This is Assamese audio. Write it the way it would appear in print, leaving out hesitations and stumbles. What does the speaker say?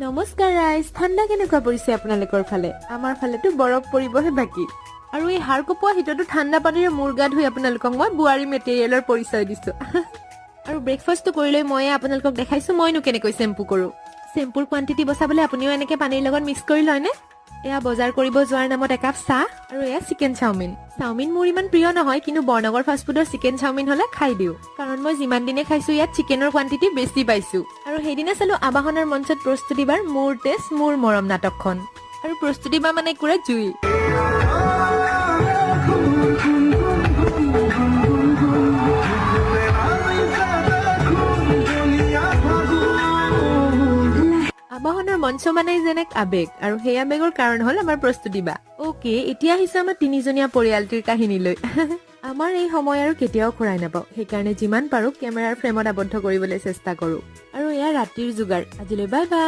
নমস্কাৰ ৰাইজ, ঠাণ্ডা কেনেকুৱা পৰিছে আপোনালোকৰ ফালে? আমাৰ ফালেতো বৰফ পৰিবহে বাকী। আৰু এই হাড় কপোৱা শীততো ঠাণ্ডা পানীৰে মূৰ গা ধুই আপোনালোকক মই বোৱাৰী মেটেৰিয়েলৰ পৰিচয় দিছো। আৰু ব্ৰেকফাষ্টটো কৰিলৈ মই আপোনালোকক দেখাইছো মইনো কেনেকৈ চেম্পু কৰো। চেম্পুৰ কোৱান্টিটি বচাবলৈ আপুনিও এনেকে পানীৰ লগত মিক্স কৰি লয়নে? এয়া বজাৰ কৰিব যোৱাৰ নামত একাপ চাহ আৰু এয়া চিকেন চাওমিন। চাওমিন মোৰ ইমান প্ৰিয় নহয়, কিন্তু বৰনগৰ ফাষ্টফুডৰ চিকেন চাওমিন হলে খাই দিওঁ, কাৰণ মই যিমান দিনে খাইছো ইয়াত চিকেনৰ কোৱান্টিটি বেছি পাইছো। আৰু সেইদিনা চালো আবাহনৰ মঞ্চত প্ৰস্তুতি বাৰ মোৰ টেষ্ট মোৰ মৰম নাটকখন, আৰু প্ৰস্তুতি বা মানে কুৰা জুই। আবাহনৰ মঞ্চ মানে যেনে আবেগ, আৰু সেই আবেগৰ কাৰণ হল আমাৰ প্ৰস্তুতি বা। অকে, এতিয়া আহিছে আমাৰ তিনিজনীয়া পৰিয়ালটিৰ কাহিনীলৈ। আমাৰ এই সময় আৰু কেতিয়াও ঘূৰাই নাপাওঁ, সেইকাৰণে যিমান পাৰো কেমেৰাৰ ফ্ৰেমত আবদ্ধ কৰিবলৈ চেষ্টা কৰো। আৰু এয়া ৰাতিৰ যোগাৰ। আজিলৈ বাই বাই।